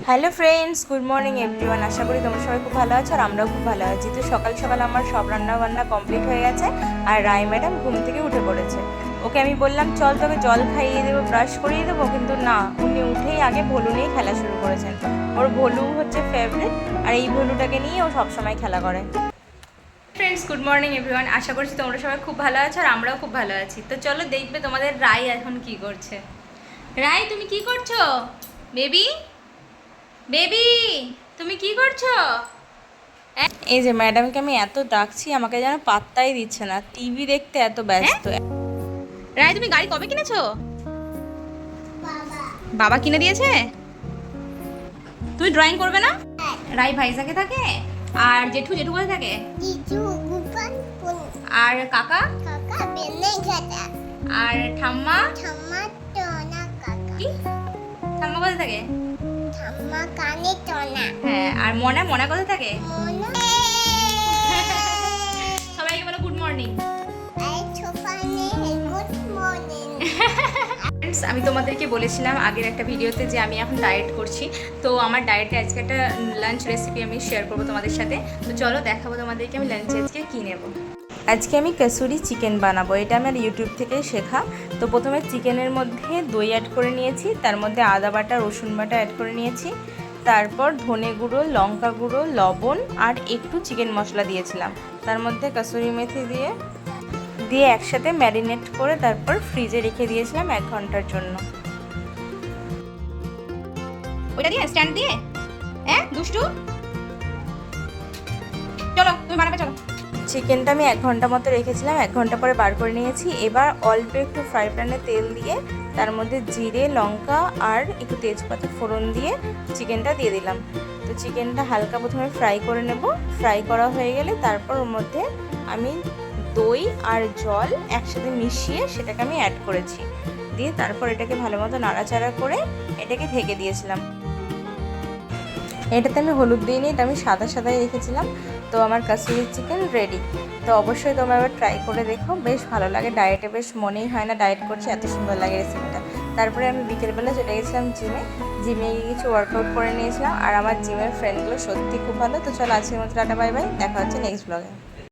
Hello friends, good morning everyone. আশা করি তোমরা সবাই খুব ভালো আছো আর আমরাও খুব ভালো আছি। তো সকাল সকাল আমার সব রান্না বান্না কমপ্লিট হয়ে গেছে আর রায় ম্যাডাম ঘুম থেকে উঠে পড়েছে। ওকে আমি বললাম চল তোকে জল খাইয়ে দেবো, ব্রাশ করিয়ে দেবো, কিন্তু না, উনি উঠেই আগে ভলু নিয়ে খেলা শুরু করেছেন। ওর ভলু হচ্ছে ফেভারিট আর এই ভলুটাকে নিয়ে ও সবসময় খেলা করে। Friends, good morning everyone. আশা করছি তোমরা সবাই খুব ভালো আছো আর আমরাও খুব ভালো আছি। তো চলো দেখবে তোমাদের রায় এখন কি করছে। রায়, তুমি কি করছো? বেবি বেবি তুমি কি করছো? এই যে ম্যাডামকে আমি এত ডাকছি, আমাকে যেন পাত্তাই দিচ্ছে না, টিভি দেখতে এত ব্যস্ত। রায়, তুমি গাড়ি কবে কিনেছো? বাবা কিনে দিয়েছে? তুমি ড্রয়িং করবে না? রায় ভাইজাকে থাকে আর জেঠু কোথায় থাকে? আর কাকা আর ঠাম্মা? কি ঠাম্মা কোথায় থাকে? হ্যাঁ, আর মনা কোথায় থাকে? সবাইকে বলো গুড মর্নিং। আমি তোমাদেরকে বলেছিলাম আগের একটা ভিডিওতে যে আমি এখন ডায়েট করছি। তো আমার ডায়েটে আজকে একটা লাঞ্চ রেসিপি আমি শেয়ার করবো তোমাদের সাথে। তো চলো দেখাবো তোমাদেরকে আমি লাঞ্চে আজকে কী নেবো। আজকে আমি কাসুরি চিকেন বানাবো, এটা আমার ইউটিউব থেকে শেখা। তো প্রথমে চিকেনের মধ্যে দই অ্যাড করে নিয়েছি, তার মধ্যে আদা বাটা রসুন বাটা অ্যাড করে নিয়েছি, তারপর ধনে গুঁড়ো, লঙ্কা গুঁড়ো, লবণ আর একটু চিকেন মশলা দিয়েছিলাম, তার মধ্যে কাসুরি মেথি দিয়ে একসাথে ম্যারিনেট করে তারপর ফ্রিজে রেখে দিয়েছিলাম 1 ঘন্টার জন্য। ওইটা দিয়ে স্ট্যান্ড দিয়ে দুষ্টু, চলো তুমি বানাবে, চলো। চিকেনটা আমি 1 ঘন্টা মতো রেখেছিলাম, 1 ঘন্টা পরে বার করে নিয়েছি। এবার অল্প একটু ফ্রাই প্যানে তেল দিয়ে তার মধ্যে জিরে, লঙ্কা আর একটু তেজপাতা ফোড়ন দিয়ে চিকেনটা দিয়ে দিলাম। তো চিকেনটা হালকা প্রথমে ফ্রাই করে নেব। ফ্রাই করা হয়ে গেলে তারপর ওর মধ্যে আমি দই আর জল একসাথে মিশিয়ে সেটাকে আমি অ্যাড করেছি, দিয়ে তারপর এটাকে ভালো মতো নাড়াচাড়া করে এটাকে ঢেকে দিয়েছিলাম। এটাতে আমি হলুদ দিইনি, এটা আমি সাদাই রেখেছিলাম। তো আমার কাসুরি চিকেন রেডি। তো অবশ্যই তোমরা এবার ট্রাই করে দেখো, বেশ ভালো লাগে। ডায়েটে বেশ মনেই হয় না ডায়েট করছি, এত সুন্দর লাগে রেসিপিটা। তারপরে আমি বিকেলবেলা চলে গেছিলাম জিমে গিয়ে কিছু ওয়ার্কআউট করে নিয়েছিলাম আর আমার জিমের ফ্রেন্ডগুলো সত্যি খুব ভালো। তো চলো আজকের মতো টাটা, বাই বাই, দেখা হচ্ছে নেক্সট ব্লগে।